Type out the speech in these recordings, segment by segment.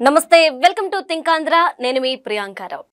నమస్తే, welcome to think Andhra. నేను మీ ప్రియాంకారావు.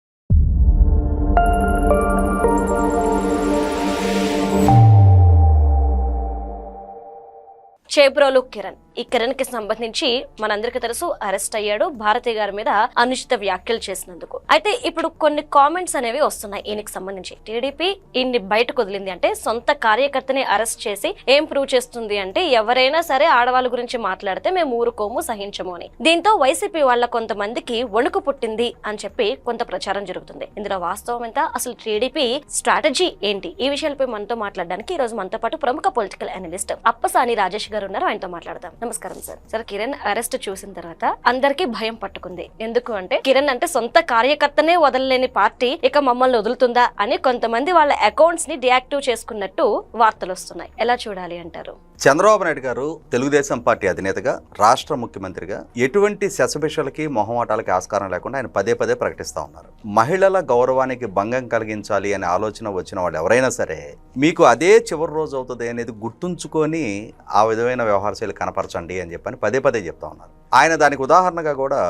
చేబ్రోలు కిరణ్. ఈ కిరణ్ కి సంబంధించి మనందరికీ తెలుసు, అరెస్ట్ అయ్యాడు భారతి గారి మీద అనుచిత వ్యాఖ్యలు చేసినందుకు. అయితే ఇప్పుడు కొన్ని కామెంట్స్ అనేవి వస్తున్నాయి ఈయనకి సంబంధించి. టీడీపీ ఈయన్ని బయటకు వదిలింది అంటే సొంత కార్యకర్తని అరెస్ట్ చేసి ఏం ప్రూవ్ చేస్తుంది అంటే ఎవరైనా సరే ఆడవాళ్ళ గురించి మాట్లాడితే మేము ఊరుకోము, సహించము అని. దీంతో వైసీపీ వాళ్ళ కొంతమందికి వణుకు పుట్టింది అని చెప్పి కొంత ప్రచారం జరుగుతుంది. ఇందులో వాస్తవం ఎంత, అసలు టీడీపీ స్ట్రాటజీ ఏంటి, ఈ విషయాలపై మనతో మాట్లాడడానికి ఈ రోజు మనతో పాటు ప్రముఖ పొలిటికల్ అనలిస్ట్ అప్పసాని రాజేష్ గారు ఉన్నారు. ఆయనతో మాట్లాడదాం. నమస్కారం సార్. సార్, కిరణ్ అరెస్ట్ చూసిన తర్వాత అందరికీ భయం పట్టుకుంది. ఎందుకు అంటే కిరణ్ అంటే సొంత కార్యకర్తనే వదలలేని పార్టీ ఇక మమ్మల్ని వదులుతుందా అని కొంతమంది వాళ్ళ అకౌంట్స్ ని డియాక్టివ్ చేసుకున్నట్టు వార్తలు వస్తున్నాయి. ఎలా చూడాలి అంటారు? చంద్రబాబు నాయుడు గారు తెలుగుదేశం పార్టీ అధినేతగా, రాష్ట్ర ముఖ్యమంత్రిగా ఎటువంటి శశభిషలకి మొహమాటాలకి ఆస్కారం లేకుండా ఆయన పదే పదే ప్రకటిస్తూ ఉన్నారు. మహిళల గౌరవానికి భంగం కలిగించాలి అనే ఆలోచన వచ్చిన వాళ్ళు ఎవరైనా సరే మీకు అదే చివరి రోజు అవుతుంది అనేది గుర్తుంచుకొని ఆ విధమైన వ్యవహార శైలి కనపరచండి అని చెప్పని పదే పదే చెప్తా ఉన్నారు. ఆయన దానికి ఉదాహరణగా కూడా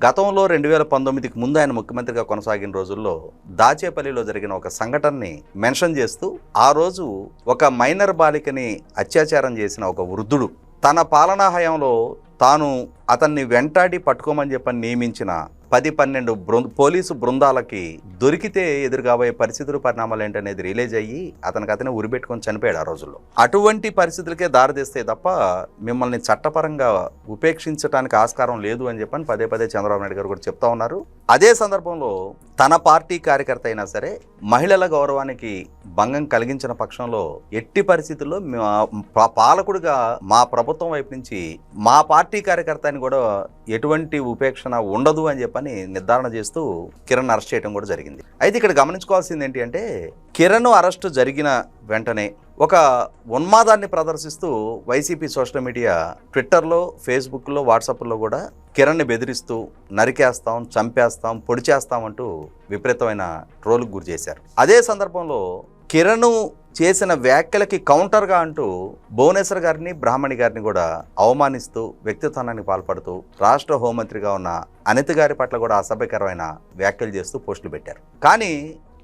గతంలో 2019కి ముందు ఆయన ముఖ్యమంత్రిగా కొనసాగిన రోజుల్లో దాచేపల్లిలో జరిగిన ఒక సంఘటనని మెన్షన్ చేస్తూ, ఆ రోజు ఒక మైనర్ బాలికని అత్యాచారం చేసిన ఒక వృద్ధుడు తన పాలనా హయాంలో తాను అతన్ని వెంటాడి పట్టుకోమని చెప్పని నియమించిన 10-12 పోలీసు బృందాలకి దొరికితే ఎదురు కాబోయే పరిస్థితులు, పరిణామాలు ఏంటనేది రిలీజ్ అయ్యి అతను ఉరిపెట్టుకొని చనిపోయాడు ఆ రోజుల్లో. అటువంటి పరిస్థితులకే దారితీస్తే తప్ప మిమ్మల్ని చట్టపరంగా ఉపేక్షించడానికి ఆస్కారం లేదు అని చెప్పని పదే పదే చంద్రబాబు నాయుడు గారు కూడా చెప్తా ఉన్నారు. అదే సందర్భంలో తన పార్టీ కార్యకర్త అయినా సరే మహిళల గౌరవానికి భంగం కలిగించిన పక్షంలో ఎట్టి పరిస్థితుల్లో పాలకుడిగా మా ప్రభుత్వం వైపు నుంచి మా పార్టీ కార్యకర్తని కూడా ఎటువంటి ఉపేక్షణ ఉండదు అని చెప్పని నిర్ధారణ చేస్తూ కిరణ్ అరెస్ట్ చేయడం కూడా జరిగింది. అయితే ఇక్కడ గమనించుకోవాల్సింది ఏంటి అంటే, కిరణ్ అరెస్టు జరిగిన వెంటనే ఒక ఉన్మాదాన్ని ప్రదర్శిస్తూ వైసీపీ సోషల్ మీడియా ట్విట్టర్లో, ఫేస్బుక్లో, వాట్సాప్లో కూడా కిరణ్ని బెదిరిస్తూ నరికేస్తాం, చంపేస్తాం, పొడి చేస్తాం అంటూ విపరీతమైన ట్రోల్కి గురి చేశారు. అదే సందర్భంలో కిరణ్ చేసిన వ్యాఖ్యలకి కౌంటర్గా అంటూ భువనేశ్వర్ గారిని, బ్రాహ్మణి గారిని కూడా అవమానిస్తూ వ్యక్తిత్వానికి పాల్పడుతూ రాష్ట్ర హోంమంత్రిగా ఉన్న అనిత గారి పట్ల కూడా అసభ్యకరమైన వ్యాఖ్యలు చేస్తూ పోస్టులు పెట్టారు. కానీ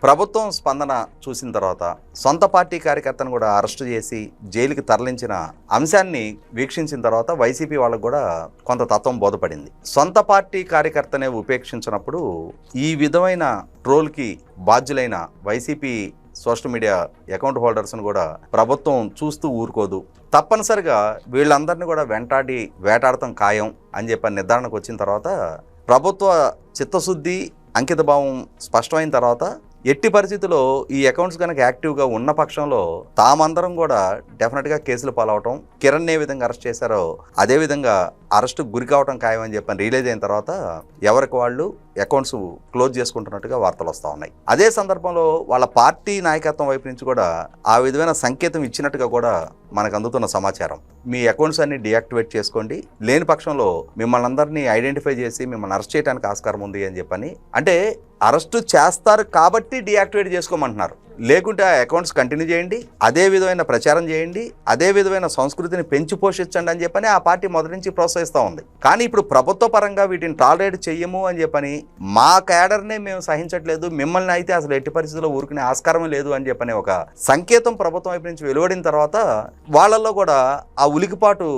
ప్రభుత్వం స్పందన చూసిన తర్వాత సొంత పార్టీ కార్యకర్తను కూడా అరెస్టు చేసి జైలుకి తరలించిన అంశాన్ని వీక్షించిన తర్వాత వైసీపీ వాళ్ళకు కూడా కొంత తత్వం బోధపడింది. సొంత పార్టీ కార్యకర్తనే ఉపేక్షించినప్పుడు ఈ విధమైన ట్రోల్కి బాధ్యులైన వైసీపీ సోషల్ మీడియా అకౌంట్ హోల్డర్స్ను కూడా ప్రభుత్వం చూస్తూ ఊరుకోదు, తప్పనిసరిగా వీళ్ళందరినీ కూడా వెంటాడి వేటాడటం ఖాయం అని చెప్పి నిర్ధారణకు వచ్చిన తర్వాత ప్రభుత్వ చిత్తశుద్ధి, అంకితభావం స్పష్టమైన తర్వాత ఎట్టి పరిస్థితుల్లో ఈ అకౌంట్స్ కనుక యాక్టివ్గా ఉన్న పక్షంలో తామందరం కూడా డెఫినెట్గా కేసులు పాలవటం, కిరణ్ ఏ విధంగా అరెస్ట్ చేశారో అదేవిధంగా అరెస్టుకు గురి కావటం ఖాయమని చెప్పని రిలీజ్ అయిన తర్వాత ఎవరికి వాళ్ళు అకౌంట్స్ క్లోజ్ చేసుకుంటున్నట్టుగా వార్తలు వస్తూ ఉన్నాయి. అదే సందర్భంలో వాళ్ళ పార్టీ నాయకత్వం వైపు నుంచి కూడా ఆ విధమైన సంకేతం ఇచ్చినట్టుగా కూడా మనకు అందుతున్న సమాచారం. మీ అకౌంట్స్ అన్ని డియాక్టివేట్ చేసుకోండి, లేని పక్షంలో మిమ్మల్ని అందరినీ ఐడెంటిఫై చేసి మిమ్మల్ని అరెస్ట్ చేయడానికి ఆస్కారం ఉంది అని చెప్పని. అంటే అరెస్టు చేస్తారు కాబట్టి డియాక్టివేట్ చేసుకోమంటున్నారు, లేకుంటే ఆ అకౌంట్స్ కంటిన్యూ చేయండి, అదే విధమైన ప్రచారం చేయండి, అదే విధమైన సంస్కృతిని పెంచి పోషించండి అని చెప్పని ఆ పార్టీ మొదటి నుంచి ప్రోత్సహిస్తూ ఉంది. కానీ ఇప్పుడు ప్రభుత్వ పరంగా వీటిని టాలరేట్ చెయ్యము అని చెప్పని, మా క్యాడర్నే మేము సహించట్లేదు, మిమ్మల్ని అయితే అసలు ఎట్టి పరిస్థితుల్లో ఊరుకునే ఆస్కారమే లేదు అని చెప్పని ఒక సంకేతం ప్రభుత్వం వైపు నుంచి వెలువడిన తర్వాత వాళ్ళల్లో కూడా ఆ ఉలికిపాటు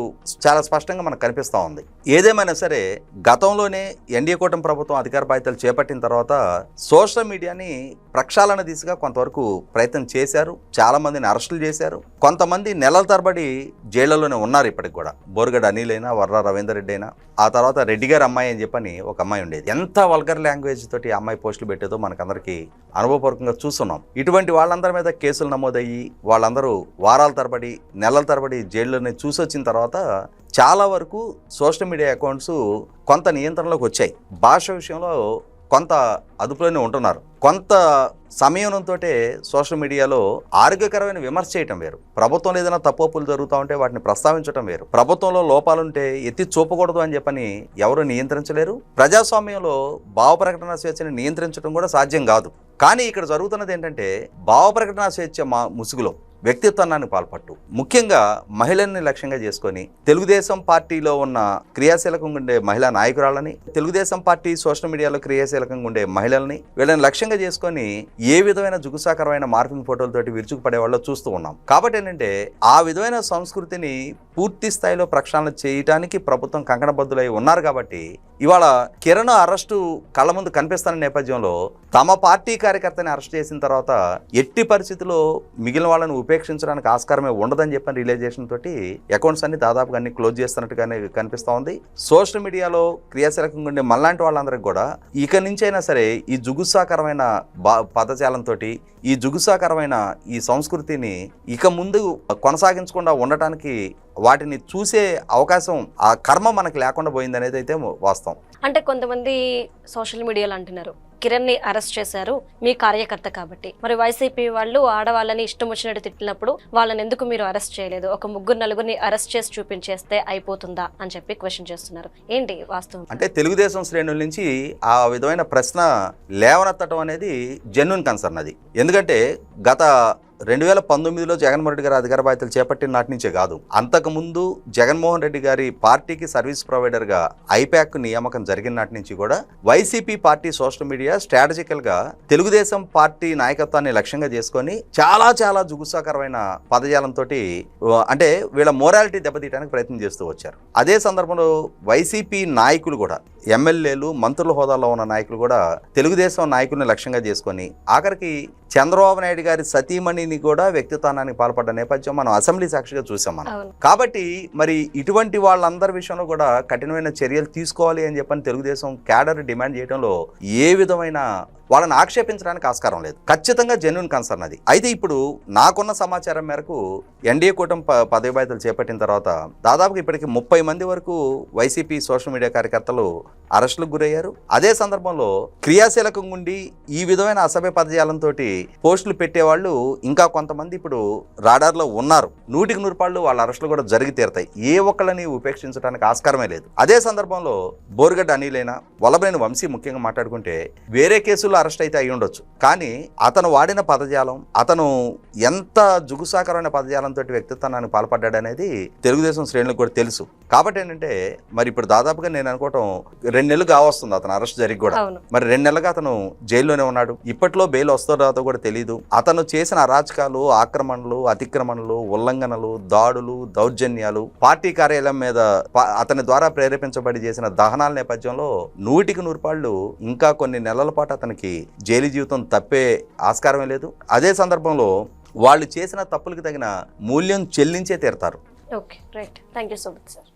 చాలా స్పష్టంగా మనకు కనిపిస్తూ ఉంది. ఏదేమైనా సరే గతంలోనే ఎన్డీఏ కూటమి ప్రభుత్వం అధికార బాధ్యతలు చేపట్టిన తర్వాత సోషల్ మీడియాని ప్రక్షాళన దిశగా కొంతవరకు ప్రయత్నం చేశారు. చాలా మందిని అరెస్టులు చేశారు. కొంతమంది నెలల తరబడి జైళ్లలోనే ఉన్నారు ఇప్పటికి కూడా. బోరుగడ్డ అనిల్ అయినా, వర్ర రవీందర్ రెడ్డి అయినా, ఆ తర్వాత రెడ్డి గారి అమ్మాయి అని చెప్పని ఒక అమ్మాయి ఉండేది. ఎంత వల్గర్ లాంగ్వేజ్ తోటి ఆ అమ్మాయి పోస్టులు పెట్టేదో మనకందరికీ అనుభవపూర్వకంగా చూస్తున్నాం. ఇటువంటి వాళ్ళందరి మీద కేసులు నమోదయ్యి వాళ్ళందరూ వారాల తరబడి, నెలల తరబడి జైల్లోనే చూసొచ్చిన తర్వాత చాలా వరకు సోషల్ మీడియా అకౌంట్స్ కొంత నియంత్రణలోకి వచ్చాయి. భాష విషయంలో కొంత అదుపులోనే ఉంటున్నారు. కొంత సమయంతో సోషల్ మీడియాలో ఆరోగ్యకరమైన విమర్శ చేయటం వేరు, ప్రభుత్వంలో ఏదైనా తప్పులు జరుగుతూ ఉంటే వాటిని ప్రస్తావించడం వేరు, ప్రభుత్వంలో లోపాలుంటే ఎత్తి చూపకూడదు అని చెప్పని ఎవరు నియంత్రించలేరు. ప్రజాస్వామ్యంలో భావ ప్రకటన స్వేచ్ఛని నియంత్రించడం కూడా సాధ్యం కాదు. కానీ ఇక్కడ జరుగుతున్నది ఏంటంటే భావ ప్రకటన స్వేచ్ఛ ముసుగులో వ్యక్తిత్వాన్ని పాల్పట్టు, ముఖ్యంగా మహిళల్ని లక్ష్యంగా చేసుకొని తెలుగుదేశం పార్టీలో ఉన్న క్రియాశీలకంగా ఉండే మహిళా నాయకురాలని, తెలుగుదేశం పార్టీ సోషల్ మీడియాలో క్రియాశీలకంగా ఉండే మహిళల్ని, వీళ్ళని లక్ష్యంగా చేసుకొని ఏ విధమైన జుగుసాకరమైన మార్పింగ్ ఫోటోలతోటి విరుచుకుపడే వాళ్ళు చూస్తూ ఉన్నాం. కాబట్టి ఏంటంటే ఆ విధమైన సంస్కృతిని పూర్తి స్థాయిలో ప్రక్షాళన చేయడానికి ప్రభుత్వం కంకణబద్దులై ఉన్నారు. కాబట్టి ఇవాళ కిరణ్ అరెస్టు కళ్ళ ముందు కనిపిస్తున్న నేపథ్యంలో తమ పార్టీ కార్యకర్తని అరెస్ట్ చేసిన తర్వాత ఎట్టి పరిస్థితుల్లో మిగిలిన వాళ్ళని ఉపేక్షించడానికి ఆస్కారమే ఉండదని చెప్పిన రియలైజేషన్ తోటి అకౌంట్స్ అన్ని దాదాపుగా అన్ని క్లోజ్ చేస్తున్నట్టుగానే కనిపిస్తూ ఉంది. సోషల్ మీడియాలో క్రియాశీలకంగా ఉండే మళ్ళాంటి వాళ్ళందరికీ కూడా ఇక నుంచైనా సరే ఈ జుగుసాకరమైన పదజాలంతో ఈ జుగుసాకరమైన ఈ సంస్కృతిని ఇక ముందు కొనసాగించకుండా ఉండటానికి వాటిని చూసే అవకాశం, ఆ కర్మ మనకి లేకుండా పోయింది అనేది అయితే వాస్తవం. అంటే కొంతమంది సోషల్ మీడియాలో అంటున్నారు, కిరణ్ ని అరెస్ట్ చేశారు మీ కార్యకర్త కాబట్టి, మరి వైసీపీ వాళ్ళు ఆడవాళ్ళని ఇష్టం వచ్చినట్టు తిట్టినప్పుడు వాళ్ళని ఎందుకు మీరు అరెస్ట్ చేయలేదు, ఒక 3-4 అరెస్ట్ చేసి చూపించేస్తే అయిపోతుందా అని చెప్పి క్వశ్చన్ చేస్తున్నారు. ఏంటి వాస్తవం? అంటే తెలుగుదేశం శ్రేణుల నుంచి ఆ విధమైన ప్రశ్న లేవనెత్తడం అనేది జెన్యూన్ కన్సర్న్. అది ఎందుకంటే గత 2019లో జగన్మోహన్ రెడ్డి గారు అధికార బాధ్యతలు చేపట్టిన నాటి నుంచే కాదు, అంతకుముందు జగన్మోహన్ రెడ్డి గారి పార్టీకి సర్వీస్ ప్రొవైడర్గా ఐపాక్ నియామకం జరిగిన నాటి నుంచి కూడా వైసీపీ పార్టీ సోషల్ మీడియా స్ట్రాటజికల్గా తెలుగుదేశం పార్టీ నాయకత్వాన్ని లక్ష్యంగా చేసుకొని చాలా చాలా జుగుసాకరమైన పదజాలంతో అంటే వీళ్ళ మోరాలిటీ దెబ్బతీయడానికి ప్రయత్నం చేస్తూ వచ్చారు. అదే సందర్భంలో వైసీపీ నాయకులు కూడా, ఎమ్మెల్యేలు, మంత్రుల హోదాలో ఉన్న నాయకులు కూడా తెలుగుదేశం నాయకుల్ని లక్ష్యంగా చేసుకొని ఆఖరికి చంద్రబాబు నాయుడు గారి సతీమణిని కూడా వ్యక్తిత్వానికి పాల్పడ్డ నేపథ్యం మనం అసెంబ్లీ సాక్షిగా చూసాం మనం. కాబట్టి మరి ఇటువంటి వాళ్ళందరి విషయంలో కూడా కఠినమైన చర్యలు తీసుకోవాలి అని చెప్పని తెలుగుదేశం క్యాడర్ డిమాండ్ చేయడంలో ఏ విధమైన వాళ్ళని ఆక్షేపించడానికి ఆస్కారం లేదు. ఖచ్చితంగా జెన్యూన్ కన్సర్న్ అది. అయితే ఇప్పుడు నాకున్న సమాచారం మేరకు ఎన్డీఏ కూటమి పదవి బాధ్యతలు చేపట్టిన తర్వాత దాదాపుగా ఇప్పటికి 30 మంది వరకు వైసీపీ సోషల్ మీడియా కార్యకర్తలు అరెస్టులకు గురయ్యారు. అదే సందర్భంలో క్రియాశీలకంగా ఉండి ఈ విధమైన అసభ్య పదజాలంతో పోస్టులు పెట్టేవాళ్ళు ఇంకా కొంతమంది ఇప్పుడు రాడార్లో ఉన్నారు. 100% వాళ్ళ అరెస్టులు కూడా జరిగి తీరుతాయి. ఏ ఒక్కళ్ళని ఉపేక్షించడానికి ఆస్కారమే లేదు. అదే సందర్భంలో బోరుగడ్డ అనిలైనా, వల్లభనేని వంశీ ముఖ్యంగా మాట్లాడుకుంటే వేరే కేసులు అరెస్ట్ అయితే అయి ఉండొచ్చు, కానీ అతను వాడిన పదజాలం, అతను ఎంత జుగుసాకరమైన పదజాలంతో వ్యక్తిత్వానికి పాల్పడ్డాడనేది తెలుగుదేశం శ్రేణులకు కూడా తెలుసు. కాబట్టి ఏంటంటే మరి ఇప్పుడు దాదాపుగా నేను అనుకోవటం 2 నెలలు కావస్తుంది అతను అరెస్ట్ జరిగి కూడా. మరి 2 నెలలుగా అతను జైల్లోనే ఉన్నాడు. ఇప్పట్లో బెయిల్ వస్తుందో కూడా తెలియదు. అతను చేసిన అరాచకాలు, ఆక్రమణలు, అతిక్రమణలు, ఉల్లంఘనలు, దాడులు, దౌర్జన్యాలు, పార్టీ కార్యాలయం మీద అతని ద్వారా ప్రేరేపించబడి చేసిన దహనాల నేపథ్యంలో 100% ఇంకా కొన్ని నెలల పాటు అతనికి జైలు జీవితం తప్పే ఆస్కారమే లేదు. అదే సందర్భంలో వాళ్ళు చేసిన తప్పులకు తగిన మూల్యం చెల్లించే తీరుతారు. Okay, right. Thank you so much sir.